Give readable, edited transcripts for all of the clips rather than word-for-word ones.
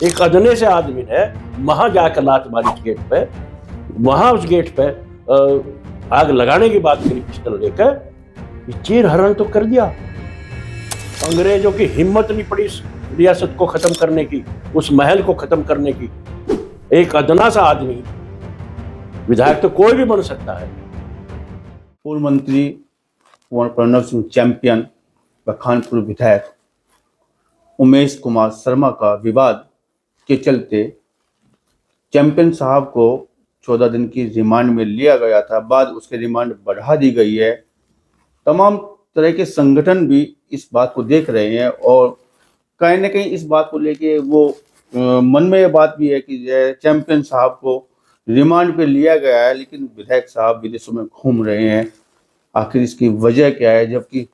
एक अदने से आदमी ने वहां जाकर लात मारी गेट पे, वहां उस गेट पे आग लगाने की बात करी पिस्टल लेकर। चीर हरण तो कर दिया। अंग्रेजों की हिम्मत नहीं पड़ी इस रियासत को खत्म करने की, उस महल को खत्म करने की। एक अदना सा आदमी विधायक तो कोई भी बन सकता है। पूर्व मंत्री कुंवर प्रणव सिंह चैंपियन व खानपुर विधायक उमेश कुमार शर्मा का विवाद के चलते चैंपियन साहब को 14 दिन की रिमांड में लिया गया था। बाद उसके रिमांड बढ़ा दी गई है। तमाम तरह के संगठन भी इस बात को देख रहे हैं और कहीं ना कहीं इस बात को लेके वो मन में ये बात भी है कि चैंपियन साहब को रिमांड पे लिया गया है, लेकिन विधायक साहब विदेशों में घूम रहे हैं। आखिर इसकी वजह क्या है, जबकि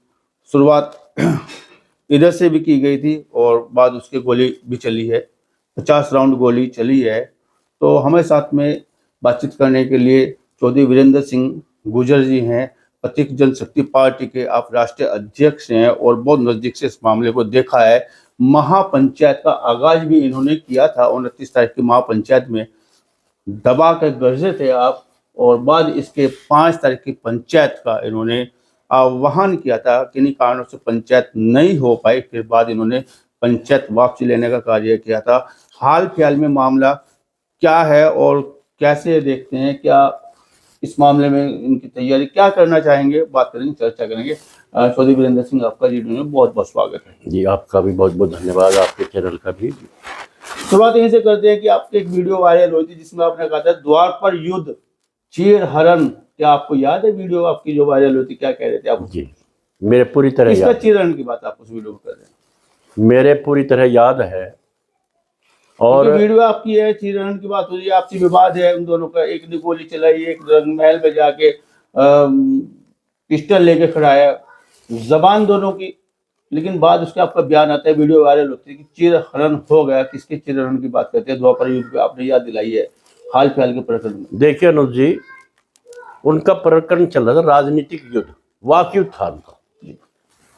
शुरुआत इधर से भी की गई थी और बाद उसके गोली भी चली है, 50 राउंड गोली चली है। तो हमें साथ में बातचीत करने के लिए चौधरी वीरेंद्र सिंह गुर्जर जी हैं, प्रतीक जनशक्ति पार्टी के आप राष्ट्रीय अध्यक्ष हैं और बहुत नज़दीक से इस मामले को देखा है। महापंचायत का आगाज भी इन्होंने किया था। 29 तारीख की महापंचायत में दबा कर गरजे थे आप, और बाद इसके 5 तारीख की पंचायत का इन्होंने आह्वान किया था। किन्हीं कारणों से पंचायत नहीं हो पाई, फिर बाद इन्होंने पंचायत वापसी लेने का कार्य किया था। हाल फिलहाल में मामला क्या है और कैसे देखते हैं, क्या इस मामले में इनकी तैयारी क्या करना चाहेंगे, बात करेंगे, चर्चा करेंगे। चौधरी वीरेंद्र सिंह, आपका रेडियो में बहुत बहुत स्वागत है। जी, आपका भी बहुत बहुत धन्यवाद, आपके चैनल का भी। शुरुआत यहीं से करते हैं कि आपकी एक वीडियो वायरल हुई थी जिसमें आपने कहा था द्वार पर युद्ध चीर हरण। क्या आपको याद है वीडियो आपकी जो वायरल हुई थी, क्या कह रहे थे आप? जी, मेरे पूरी तरह किसका याद, चीर हरण की बात आप उस वीडियो में कर रहे हैं? मेरे पूरी तरह याद है। और वीडियो आपकी है, चीर हरण की बात हो रही है, आपसी विवाद है उन दोनों का। एक ने गोली चलाई, एक महल में जाके पिस्टल लेके खड़ा है, जबान दोनों की। लेकिन बाद उसके आपका बयान आता है, वीडियो वायरल होती है कि चीर हरण हो गया। किसके चीर हरण की बात करते हैं? द्वापर युद्ध पे आपने याद दिलाई है हाल फिलहाल के प्रकरण में। देखिए अनुज जी, उनका प्रकरण चल रहा था राजनीतिक युद्ध, वाक युद्ध था उनका।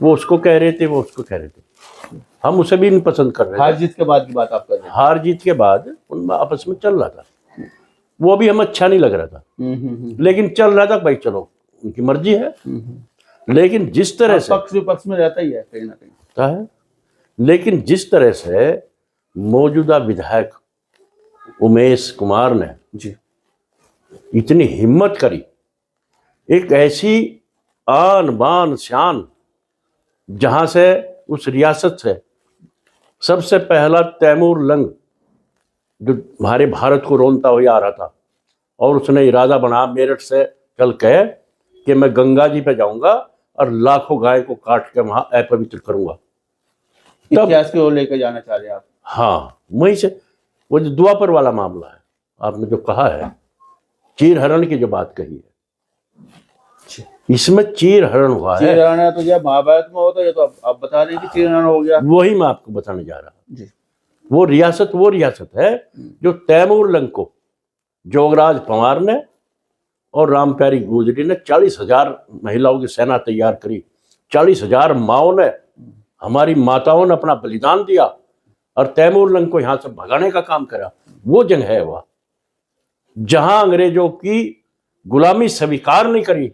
वो उसको कह रहे थे, वो उसको कह रहे थे। हम उसे भी नहीं पसंद कर रहे। हार जीत के बाद की बात आप कर रहे हैं? हार जीत के बाद उनमें आपस में चल रहा था, वो भी हमें अच्छा नहीं लग रहा था। लेकिन चल रहा था, भाई चलो उनकी मर्जी है। लेकिन जिस तरह से पक्ष विपक्ष में रहता ही है कहीं ना कहीं, होता है। लेकिन जिस तरह से मौजूदा विधायक उमेश कुमार ने जी इतनी हिम्मत करी, एक ऐसी आन बान शान, जहां से उस रियासत से सबसे पहला तैमूर लंग जो हमारे भारत को रोनता हुआ आ रहा था, और उसने इरादा बना मेरठ से कल कहे कि मैं गंगा जी पे जाऊंगा और लाखों गाय को काट के वहां अपवित्र करूंगा। इतिहास की ओर लेकर जाना चाह रहे हैं आप? हाँ, वहीं से वो जो द्वापर वाला मामला है, आपने जो कहा है चीर हरण की जो बात कही है, इसमें चीर हरण हुआ है। चीर हरण तो जब महाभारत में होता है, तो आप बता रहे हैं कि चीर हरण हो गया। वही मैं आपको बताने जा रहा हूँ जी। वो रियासत है जो तैमूर लंग को जोगराज पंवार ने और राम प्यारी गुजरी ने 40,000 महिलाओं की सेना तैयार करी। 40,000 माओं ने, हमारी माताओं ने अपना बलिदान दिया और तैमूर लंग को यहाँ से भगाने का काम करा। वो जंग है वह, जहां अंग्रेजों की गुलामी स्वीकार नहीं करी।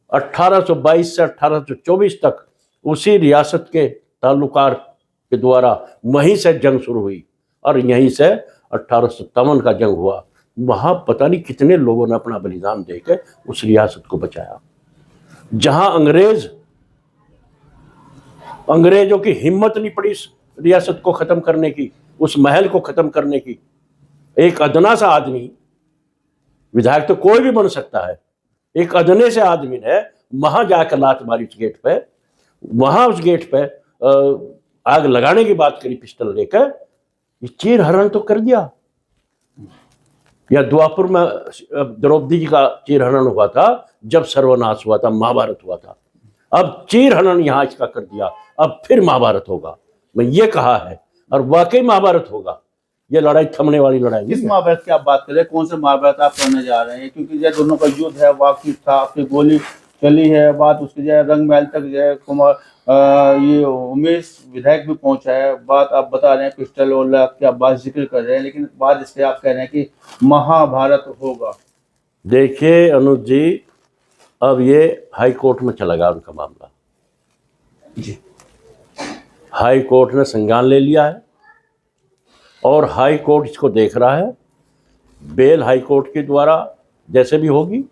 1822 से 1824 तक उसी रियासत के ताल्लुकार के द्वारा वहीं से जंग शुरू हुई और यहीं से 1857 का जंग हुआ। वहां पता नहीं कितने लोगों ने अपना बलिदान देकर उस रियासत को बचाया। जहां अंग्रेजों की हिम्मत नहीं पड़ी इस रियासत को खत्म करने की, उस महल को खत्म करने की। एक अदना सा आदमी विधायक तो कोई भी बन सकता है। एक अदने से आदमी ने वहां जाकर लात मारी उस गेट पे, वहां उस गेट पे आग लगाने की बात करी पिस्टल लेकर। ये चीर हरण तो कर दिया। या द्वापर में द्रौपदी जी का चीर हरण हुआ था जब सर्वनाश हुआ था, महाभारत हुआ था। अब चीर हरण यहाँ इसका कर दिया, अब फिर महाभारत होगा। मैं ये कहा है और वाकई महाभारत होगा। ये लड़ाई थमने वाली लड़ाई। किस महाभारत की आप बात कर रहे हैं? कौन से महाभारत आप करने जा रहे हैं? क्योंकि ये दोनों का युद्ध है, वाकई था, आपकी गोली चली है, बात उसकी जो है रंग महल तक जो है कुमार ये उमेश विधायक भी पहुंचा है। बात आप बता रहे हैं पिस्टल और लाख की आप बात जिक्र कर रहे हैं, लेकिन बात इसके आप कह रहे हैं कि महाभारत होगा। देखिए अनुज जी, अब ये हाई कोर्ट में चला गया उनका मामला जी। हाई कोर्ट ने संज्ञान ले लिया है और हाई कोर्ट इसको देख रहा है। बेल हाई कोर्ट के द्वारा जैसे भी होगी,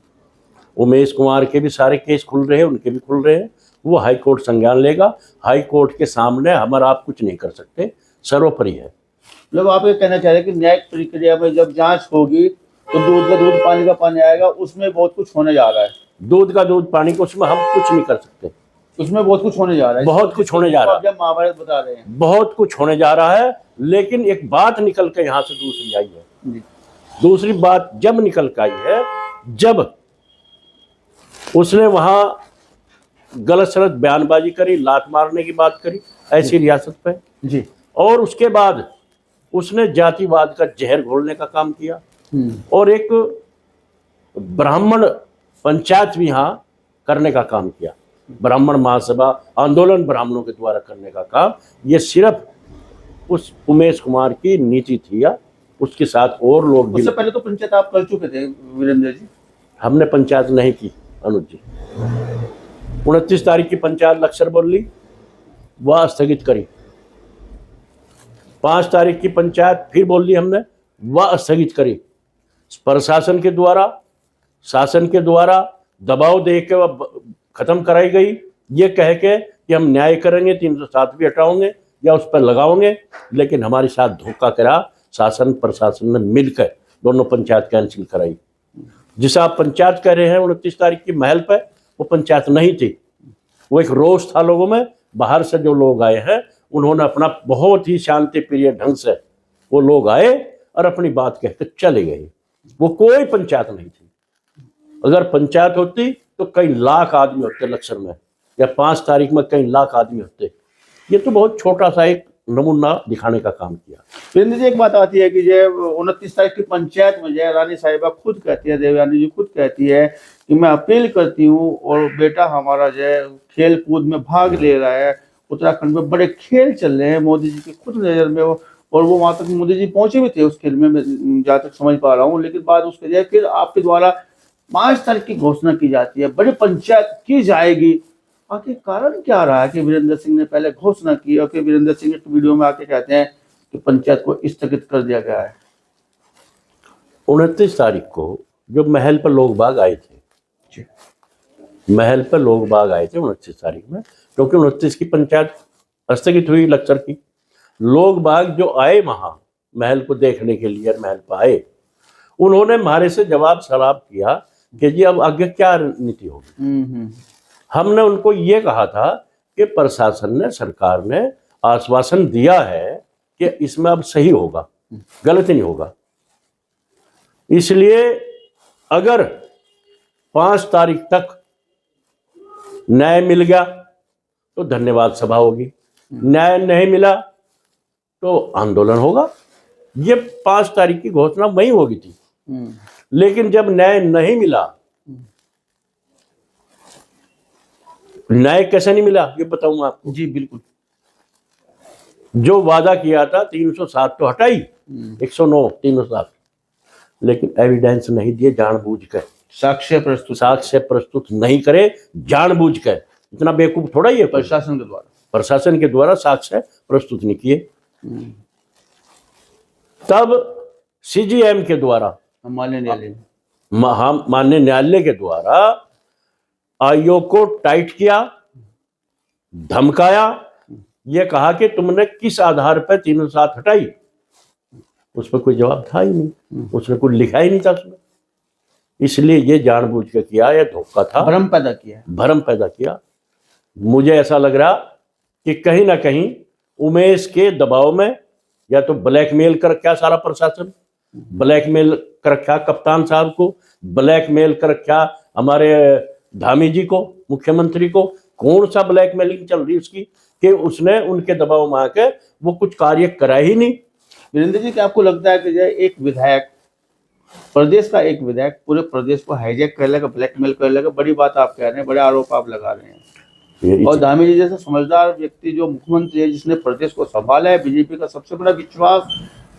उमेश कुमार के भी सारे केस खुल रहे हैं, उनके भी खुल रहे हैं, वो हाई कोर्ट संज्ञान लेगा। हाई कोर्ट के सामने हमारा आप कुछ नहीं कर सकते, सर्वोपरि है। मतलब आप ये कहना चाह रहे हैं कि न्यायिक प्रक्रिया में जब जांच होगी तो दूध का दूध पानी का पानी आएगा, उसमें बहुत कुछ होने जा रहा है। दूध का दूध पानी का, उसमें हम कुछ नहीं कर सकते, उसमें बहुत कुछ होने जा रहा है। बहुत कुछ होने जा रहा है, जब महाभारत बता रहे हैं बहुत कुछ होने जा रहा है। लेकिन एक बात निकल के यहाँ से दूसरी आई है। जी। दूसरी बात जब निकल के आई है, जब उसने वहां गलत सलत बयानबाजी करी, लात मारने की बात करी ऐसी रियासत पे जी। और उसके बाद उसने जातिवाद का जहर घोलने का काम किया और एक ब्राह्मण पंचायत भी यहाँ करने का काम किया, ब्राह्मण महासभा आंदोलन ब्राह्मणों के द्वारा करने का काम। ये सिर्फ उस उमेश कुमार की नीति थी या उसके साथ और लोग भी। उससे पहले तो पंचायत आप कर चुके थे वीरेंद्र जी। हमने पंचायत नहीं की अनुज जी। 29 तारीख की पंचायत लक्सर बोली, वह स्थगित करी। 5 तारीख की पंचायत फिर बोल ली हमने, वह स्थगित करी। प्रशासन के द्वारा, शासन के द्वारा दबाव दे के वह खत्म कराई गई, ये कह के कि हम न्याय करेंगे, 307 भी हटाओगे या उस पर लगाओगे। लेकिन हमारे साथ धोखा करा शासन प्रशासन ने मिलकर, दोनों पंचायत कैंसिल कराई। जिसे आप पंचायत कह रहे हैं 29 तारीख की महल पर, वो पंचायत नहीं थी, वो एक रोष था लोगों में। बाहर से जो लोग आए हैं उन्होंने अपना बहुत ही शांति प्रिय ढंग से वो लोग आए और अपनी बात कहकर चले गए। वो कोई पंचायत नहीं थी। अगर पंचायत होती तो कई लाख आदमी होते लक्सर में, या 5 तारीख में कई लाख आदमी होते। ये तो बहुत छोटा सा एक नमूना दिखाने का काम किया। वीरेंद्र जी, एक बात आती है कि जो 29 तारीख की पंचायत में जो रानी साहिबा खुद कहती है, देवयानी जी खुद कहती है कि मैं अपील करती हूँ और बेटा हमारा जो है खेल कूद में भाग ले रहा है। उत्तराखंड में बड़े खेल चल रहे हैं मोदी जी की खुद नज़र में, और वो वहाँ तक मोदी जी पहुंचे भी थे उस खेल में, मैं जहाँ तक समझ पा रहा हूँ। लेकिन बाद उसके जो फिर आपके द्वारा 5 तारीख की घोषणा की जाती है, बड़ी पंचायत की जाएगी। आखिर कारण क्या रहा है कि वीरेंद्र सिंह ने पहले घोषणा की और फिर वीरेंद्र सिंह एक वीडियो में आके कहते हैं कि पंचायत को स्थगित कर दिया गया है? 29 तारीख को जो महल पर लोग बाग आए थे, महल पर लोग बाग आए थे 29 तारीख में, क्योंकि 29 की पंचायत स्थगित हुई लक्सर की। लोग बाग जो आए वहां महल को देखने के लिए, महल पर आए, उन्होंने हमारे से जवाब सवाल किया कि जी अब आगे क्या नीति होगी। हमने उनको ये कहा था कि प्रशासन ने, सरकार ने आश्वासन दिया है कि इसमें अब सही होगा, गलत नहीं होगा। इसलिए अगर 5 तारीख तक न्याय मिल गया तो धन्यवाद सभा होगी, न्याय नहीं मिला तो आंदोलन होगा। ये 5 तारीख की घोषणा वही होगी थी। लेकिन जब न्याय नहीं मिला, न्याय कैसे नहीं मिला ये बताऊंगा आपको। जी बिल्कुल। जो वादा किया था 307 तो हटाई, 109 307, लेकिन एविडेंस नहीं दिए जानबूझकर, साक्ष्य प्रस्तुत नहीं करे जानबूझकर। इतना बेवकूफ थोड़ा ही है प्रशासन के द्वारा, प्रशासन के द्वारा साक्ष्य प्रस्तुत नहीं किए। तब सीजीएम के द्वारा, माननीय न्यायालय के द्वारा आयोग को टाइट किया, धमकाया, ये कहा कि तुमने किस आधार पर 307 हटाई। उस पर कोई जवाब था ही नहीं, उसने कुछ लिखा ही नहीं था उसमें। इसलिए ये जानबूझ के किया, यह धोखा था, भ्रम पैदा किया। मुझे ऐसा लग रहा कि कहीं ना कहीं उमेश के दबाव में, या तो ब्लैकमेल कर रखा सारा प्रशासन, ब्लैकमेल कर रखा कप्तान साहब को, ब्लैकमेल कर रखा हमारे धामी जी को, मुख्यमंत्री को। कौन सा ब्लैकमेलिंग चल रही उसकी कि उसने उनके दबाव में आके वो कुछ कार्य करा ही नहीं। वीरेंद्र जी, क्या आपको लगता है कि जो एक विधायक प्रदेश का एक विधायक पूरे प्रदेश को हाईजैक कर लेगा, ब्लैकमेल कर लेगा, बड़ी बात आप कह रहे हैं, बड़े आरोप आप लगा रहे हैं। और धामी जी जैसे समझदार व्यक्ति जो मुख्यमंत्री है, जिसने प्रदेश को संभाला है, बीजेपी का सबसे बड़ा विश्वास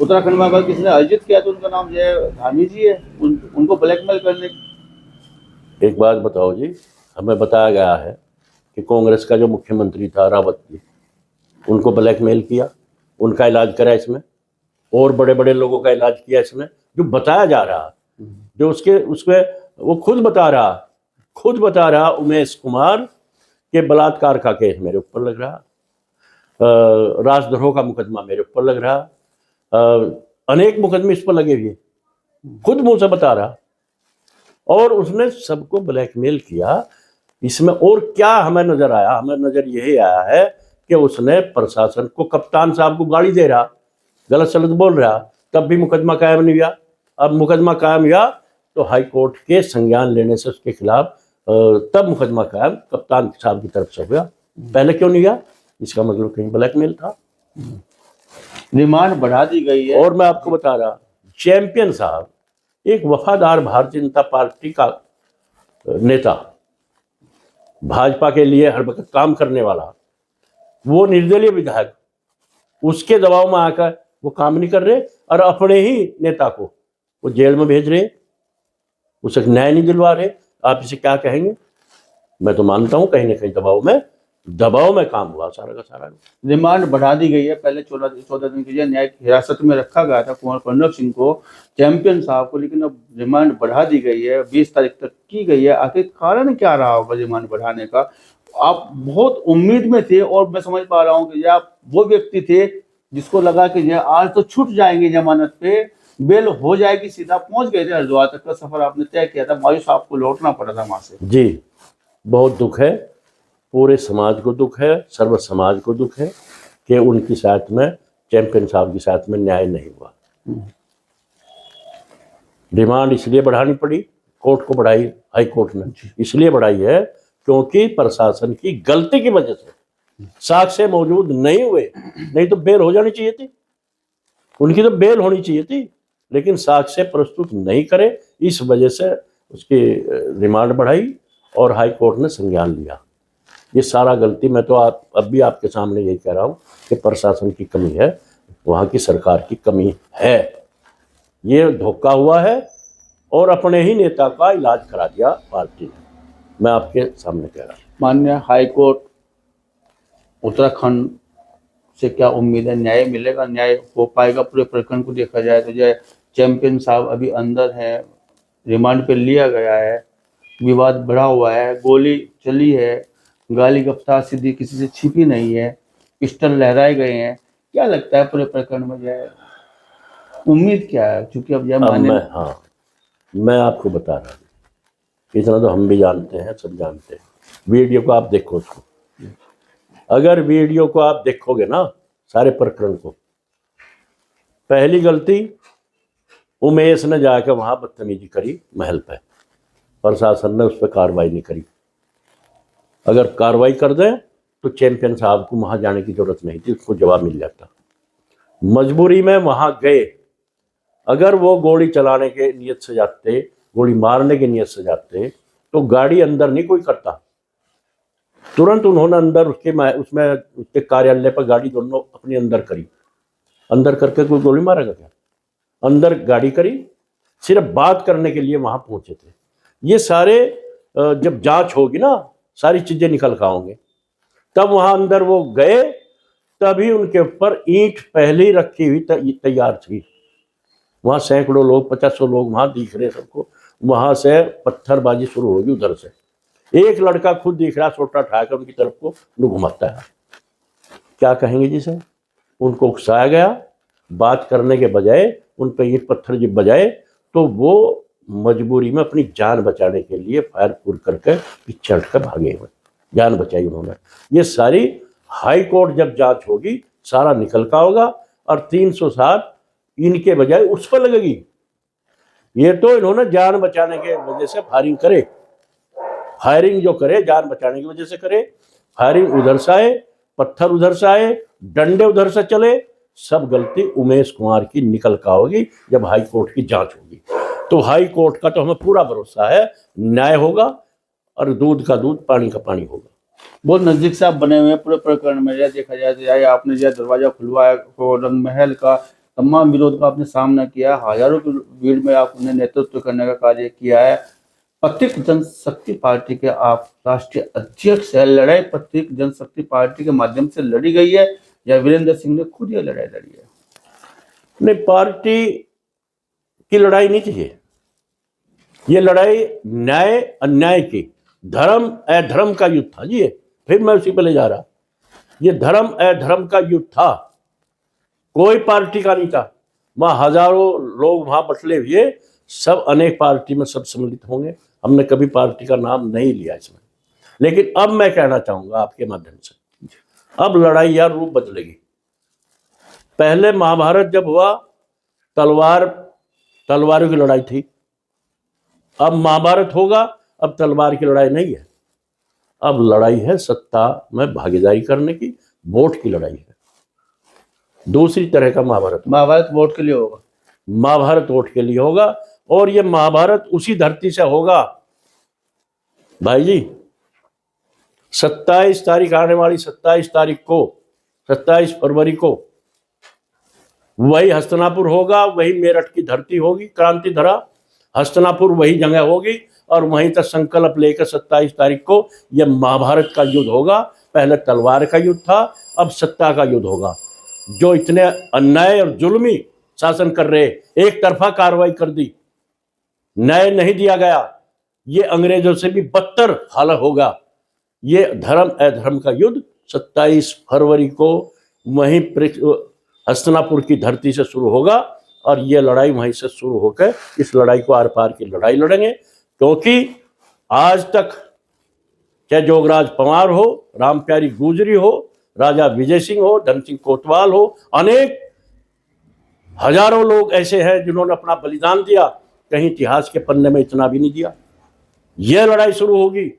उत्तराखंड में अगर किसी ने अर्जित किया तो उनका नाम जय धामी जी है। उनको ब्लैकमेल करने की एक बात बताओ जी, हमें बताया गया है कि कांग्रेस का जो मुख्यमंत्री था रावत जी, उनको ब्लैकमेल किया, उनका इलाज करा इसमें, और बड़े बड़े लोगों का इलाज किया इसमें, जो बताया जा रहा, जो उसके वो खुद बता रहा उमेश कुमार के बलात्कार का केस मेरे ऊपर लग रहा, राजद्रोह का मुकदमा मेरे ऊपर लग रहा, अनेक मुकदमे इस पर लगे हुए, खुद मुंह से बता रहा, और उसने सबको ब्लैकमेल किया। इसमें और क्या हमें नजर आया? हमें नजर यही आया है कि उसने प्रशासन को, कप्तान साहब को गाली दे रहा, गलत सलत बोल रहा, तब भी मुकदमा कायम नहीं हुआ। अब मुकदमा कायम हुआ तो हाई कोर्ट के संज्ञान लेने से उसके खिलाफ तब मुकदमा कायम कप्तान साहब की तरफ से हुआ, पहले क्यों नहीं हुआ? इसका मतलब कहीं ब्लैकमेल था। रिमांड बढ़ा दी गई है। और मैं आपको बता रहा, चैंपियन साहब एक वफादार भारतीय जनता पार्टी का नेता, भाजपा के लिए हर वक्त काम करने वाला, वो निर्दलीय विधायक, उसके दबाव में आकर वो काम नहीं कर रहे और अपने ही नेता को वो जेल में भेज रहे, उसे न्याय नहीं दिलवा रहे। आप इसे क्या कहेंगे? मैं तो मानता हूं कहीं ना कहीं दबाव में काम हुआ सारा का सारा। रिमांड बढ़ा दी गई है। पहले 14 दिन के लिए न्यायिक हिरासत में रखा गया था कुंवर प्रणव सिंह को, चैंपियन साहब को, लेकिन अब रिमांड बढ़ा दी गई है, 20 तारीख तक की गई है। आखिर कारण क्या रहा होगा रिमांड बढ़ाने का? आप बहुत उम्मीद में थे और मैं समझ पा रहा हूँ कि आप वो व्यक्ति थे जिसको लगा कि आज तो छूट जाएंगे जमानत पे, बेल हो जाएगी, सीधा पहुंच गए थे। हरिद्वार तक का सफर आपने तय किया था, मायूस आपको लौटना पड़ा था वहां से। जी, बहुत दुख है, पूरे समाज को दुख है, सर्व समाज को दुख है कि उनकी साथ में, चैंपियन साहब की साथ में न्याय नहीं हुआ। डिमांड इसलिए बढ़ानी पड़ी, कोर्ट को बढ़ाई, हाई कोर्ट ने इसलिए बढ़ाई है क्योंकि प्रशासन की गलती की वजह से साक्ष्य मौजूद नहीं हुए, नहीं तो बेल हो जानी चाहिए थी, उनकी तो बेल होनी चाहिए थी, लेकिन साक्ष्य प्रस्तुत नहीं करे, इस वजह से उसकी रिमांड बढ़ाई और हाई कोर्ट ने संज्ञान लिया। ये सारा गलती, मैं तो अब भी आपके सामने यही कह रहा हूँ कि प्रशासन की कमी है, वहाँ की सरकार की कमी है, ये धोखा हुआ है और अपने ही नेता का इलाज करा दिया पार्टी ने। मैं आपके सामने कह रहा हूँ। माननीय हाई कोर्ट उत्तराखंड से क्या उम्मीद है? न्याय मिलेगा, न्याय हो पाएगा? पूरे प्रकरण को देखा जाए तो जय चैंपियन साहब अभी अंदर है, रिमांड पे लिया गया है, विवाद बढ़ा हुआ है, गोली चली है, गाली गफ्तार सीधी किसी से छिपी नहीं है, पिस्टल लहराए गए हैं। क्या लगता है पूरे प्रकरण में जय उम्मीद क्या है? क्योंकि अब मैं आपको बता रहा हूँ, इतना तो हम भी जानते हैं, सब जानते हैं। वीडियो को आप देखो, उसको अगर वीडियो को आप देखोगे ना, सारे प्रकरण को, पहली गलती उमेश ने जाकर वहां बदतमीजी करी महल पे, प्रशासन ने उस पर कार्रवाई नहीं करी। अगर कार्रवाई कर दें तो चैंपियन साहब को वहां जाने की जरूरत नहीं थी, उसको जवाब मिल जाता। मजबूरी में वहां गए, अगर वो गोली चलाने के नियत से जाते, गोली मारने की नियत से जाते, तो गाड़ी अंदर नहीं कोई करता, तुरंत उन्होंने अंदर उसके कार्यालय पर गाड़ी दोनों अपने अंदर करी। अंदर करके कोई गोली मारेगा क्या? अंदर गाड़ी करी, सिर्फ बात करने के लिए वहां पहुंचे थे। ये सारे जब जांच होगी ना, सारी चीजें निकल कर आएंगे, तब वहां अंदर वो गए, तभी उनके ऊपर ईंट पहले ही रखी हुई तैयार थी। वहां सैकड़ों लोग, 50 लोग वहां दिख रहे सबको, वहां से पत्थरबाजी शुरू होगी। उधर से एक लड़का खुद दिख रहा, सोटा उठाकर उनकी तरफ को घुमाता है। क्या कहेंगे जी सर? उनको उकसाया गया, बात करने के बजाय उन पर ईंट पत्थर जब बजाए तो वो मजबूरी में अपनी जान बचाने के लिए फायर पूर करके पीछे हट कर भागे हुए, जान बचाई उन्होंने। ये सारी हाई कोर्ट जब जांच होगी सारा निकल का होगा, और 307 इनके बजाय उस पर लगेगी। ये तो इन्होंने जान बचाने के वजह से फायरिंग करे, फायरिंग जो करे जान बचाने की वजह से करे, फायरिंग उधर से आए, पत्थर उधर से आए, डंडे उधर से चले, सब गलती उमेश कुमार की निकल का होगी जब हाई कोर्ट की जांच होगी। तो हाई कोर्ट का तो हमें पूरा भरोसा है, न्याय होगा और दूध का दूध पानी का पानी होगा। बहुत नजदीक से आप बने हुए हैं पूरे प्रकरण में। यह देखा जाए तो यह आपने जो दरवाजा खुलवाया को रंग महल का तमाम विरोध का आपने सामना किया, हजारों की भीड़ में आपने नेतृत्व करने का कार्य किया है। प्रत्येक जनशक्ति पार्टी के आप राष्ट्रीय अध्यक्ष है। लड़ाई प्रत्येक जनशक्ति पार्टी के माध्यम से लड़ी गई है या वीरेंद्र सिंह ने खुद ये लड़ाई लड़ी है? नहीं, पार्टी की लड़ाई नहीं थी ये लड़ाई न्याय अन्याय की, धर्म अधर्म का युद्ध था जी। ये फिर मैं उसी पे ले जा रहा, ये धर्म अधर्म का युद्ध था, कोई पार्टी का नहीं था। वहां हजारों लोग वहां बटले हुए, सब अनेक पार्टी में सब सम्मिलित होंगे। हमने कभी पार्टी का नाम नहीं लिया इसमें। लेकिन अब मैं कहना चाहूंगा आपके माध्यम से, अब लड़ाई यार रूप बदलेगी। पहले महाभारत जब हुआ तलवारों की लड़ाई थी, अब महाभारत होगा, अब तलवार की लड़ाई नहीं है, अब लड़ाई है सत्ता में भागीदारी करने की, वोट की लड़ाई है। दूसरी तरह का महाभारत वोट के लिए होगा, महाभारत वोट के लिए होगा। और ये महाभारत उसी धरती से होगा भाई जी। 27 तारीख आने वाली 27 तारीख को, 27 फरवरी को वही हस्तिनापुर होगा, वही मेरठ की धरती होगी, क्रांति धरा हस्तिनापुर वही जगह होगी और वहीं तक संकल्प लेकर 27 तारीख को यह महाभारत का युद्ध होगा। पहले तलवार का युद्ध था, अब सत्ता का युद्ध होगा। जो इतने अन्याय और जुल्मी शासन कर रहे, एक तरफा कार्रवाई कर दी, न्याय नहीं दिया गया, ये अंग्रेजों से भी बदतर हालत होगा। ये धर्म अधर्म का युद्ध 27 फरवरी को वहीं हस्तिनापुर की धरती से शुरू होगा और ये लड़ाई वहीं से शुरू होकर इस लड़ाई को आर पार की लड़ाई लड़ेंगे। क्योंकि आज तक चाहे जोगराज पंवार हो, रामप्यारी गुजरी हो, राजा विजय सिंह हो, धन सिंह कोतवाल हो, अनेक हजारों लोग ऐसे हैं जिन्होंने अपना बलिदान दिया, कहीं इतिहास के पन्ने में इतना भी नहीं दिया। यह लड़ाई शुरू होगी,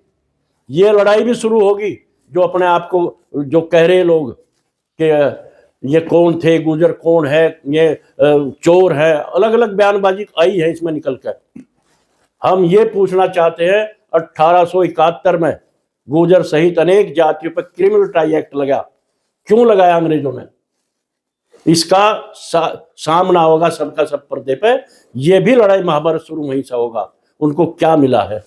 ये लड़ाई भी शुरू होगी। जो अपने आप को जो कह रहे लोग कि ये कौन थे, गुजर कौन है, ये चोर है, अलग अलग बयानबाजी आई है इसमें निकल कर। हम ये पूछना चाहते हैं, 1871 में गुजर सहित अनेक जातियों पर क्रिमिनल ट्राई एक्ट लगा, क्यों लगाया अंग्रेजों ने? इसका सामना होगा सबका सब पर्दे पे। ये भी लड़ाई महाभारत शुरू वहीं से होगा। उनको क्या मिला है?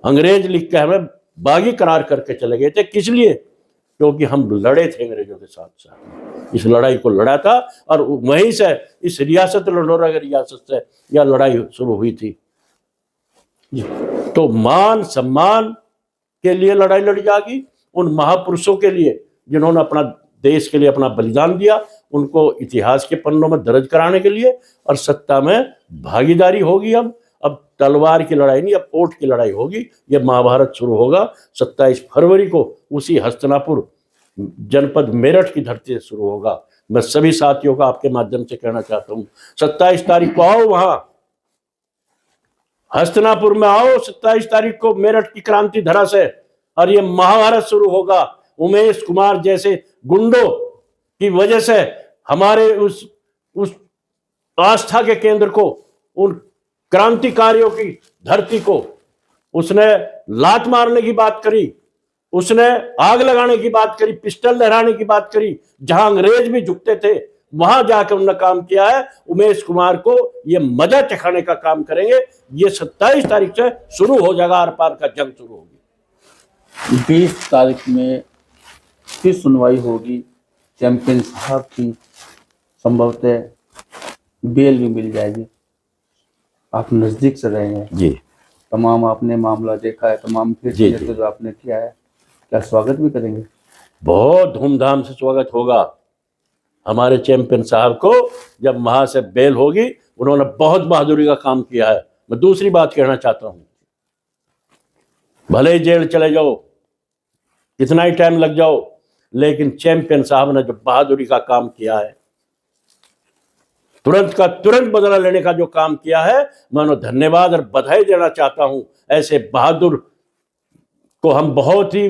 अंग्रेज लिख के हमें बागी करार करके चले गए थे, किस लिए? क्योंकि हम लड़े थे अंग्रेजों के साथ साथ, इस लड़ाई को लड़ा था और वहीं से इस रियासत लंढौरा की रियासत से यह लड़ाई शुरू हुई थी। तो मान सम्मान के लिए लड़ाई लड़ी जाएगी, उन महापुरुषों के लिए जिन्होंने अपना देश के लिए अपना बलिदान दिया, उनको इतिहास के पन्नों में दर्ज कराने के लिए, और सत्ता में भागीदारी होगी। अब तलवार की लड़ाई नहीं, अब ओट की लड़ाई होगी। यह महाभारत शुरू होगा 27 फरवरी को उसी हस्तिनापुर जनपद मेरठ की धरती से शुरू होगा। मैं सभी साथियों का आपके माध्यम से कहना चाहता हूं, 27 तारीख को आओ, वहां हस्तिनापुर में आओ, 27 तारीख को मेरठ की क्रांति धरा से, और ये महाभारत शुरू होगा। उमेश कुमार जैसे गुंडों की वजह से हमारे उस आस्था के केंद्र को, उन क्रांतिकारियों की धरती को उसने लात मारने की बात करी, उसने आग लगाने की बात करी, पिस्टल लहराने की बात करी। जहां अंग्रेज भी झुकते थे वहां जाकर उन्होंने काम किया है। उमेश कुमार को ये मजा चखाने का काम करेंगे। ये 27 तारीख से शुरू हो जाएगा, आर पार का जंग शुरू होगी। 20 तारीख में फिर सुनवाई होगी चैंपियन साहब की, संभवतः बेल भी मिल जाएगी। आप नजदीक से रहे हैं जी, तमाम आपने मामला देखा है, तमाम फिर जो आपने किया है, क्या स्वागत भी करेंगे? बहुत धूमधाम से स्वागत होगा हमारे चैंपियन साहब को। जब वहां से बेल होगी, उन्होंने बहुत बहादुरी का काम किया है। मैं दूसरी बात कहना चाहता हूं, भले ही जेल चले जाओ, कितना ही टाइम लग जाओ, लेकिन चैंपियन साहब ने जो बहादुरी का काम किया है, तुरंत का तुरंत बदला लेने का जो काम किया है, मैं उन्हें धन्यवाद और बधाई देना चाहता हूं। ऐसे बहादुर को हम बहुत ही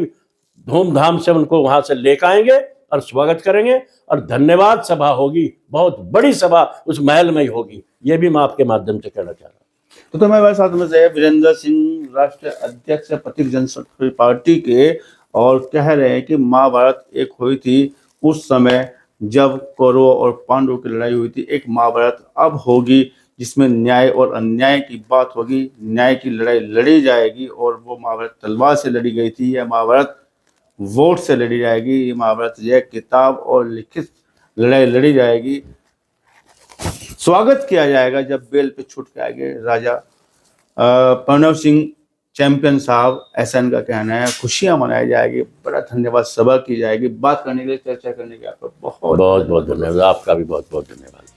धूमधाम से उनको वहां से लेकर आएंगे और स्वागत करेंगे, और धन्यवाद सभा होगी, बहुत बड़ी सभा उस महल में ही होगी। ये भी मैं आपके माध्यम से कहना चाह रहा हूं। तो हमारे साथ में से वीरेंद्र सिंह, राष्ट्रीय अध्यक्ष प्रतीक जनशक्ति पार्टी के, और कह रहे हैं कि महाभारत एक हुई थी उस समय जब कौरवों और पांडवों की लड़ाई हुई थी। एक महाभारत अब होगी जिसमें न्याय और अन्याय की बात होगी, न्याय की लड़ाई लड़ी जाएगी, और वो महाभारत तलवार से लड़ी गई थी, यह महाभारत वोट से लड़ी जाएगी, ये महाभारत यह किताब और लिखित लड़ाई लड़ी जाएगी। स्वागत किया जाएगा जब बेल पे छूट के आएंगे राजा प्रणव सिंह चैंपियन साहब, ऐसा इनका कहना है। खुशियां मनाई जाएगी, बड़ा धन्यवाद सभा की जाएगी। बात करने के लिए, चर्चा करने के लिए आपका बहुत बहुत बहुत धन्यवाद। आपका भी बहुत बहुत धन्यवाद।